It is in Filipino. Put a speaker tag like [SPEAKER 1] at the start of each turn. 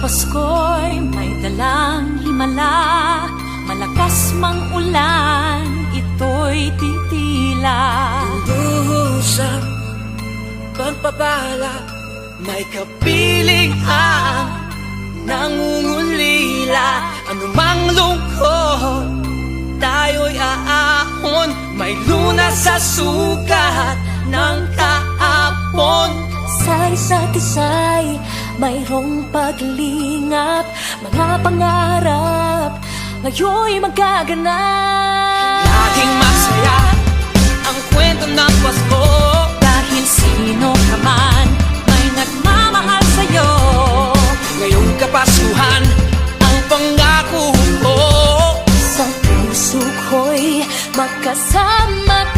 [SPEAKER 1] Pasko'y may dalang himala, malakas mang ulan, ito'y titila.
[SPEAKER 2] Duhusang pagpapala, may kapiling ang nangungulila. Anumang lungkot, tayo'y aahon, may lunas sa sukat ng kahapon.
[SPEAKER 1] Sa isa't isa'y mayroong paglingap, mga pangarap ngayon'y magaganap.
[SPEAKER 2] Laging masaya ang kwento ng Pasko,
[SPEAKER 1] Dahil sino ka man may nagmamahal sa'yo.
[SPEAKER 2] ngayong Kapaskuhan ang pangako ko.
[SPEAKER 1] Sa puso ko'y magkasama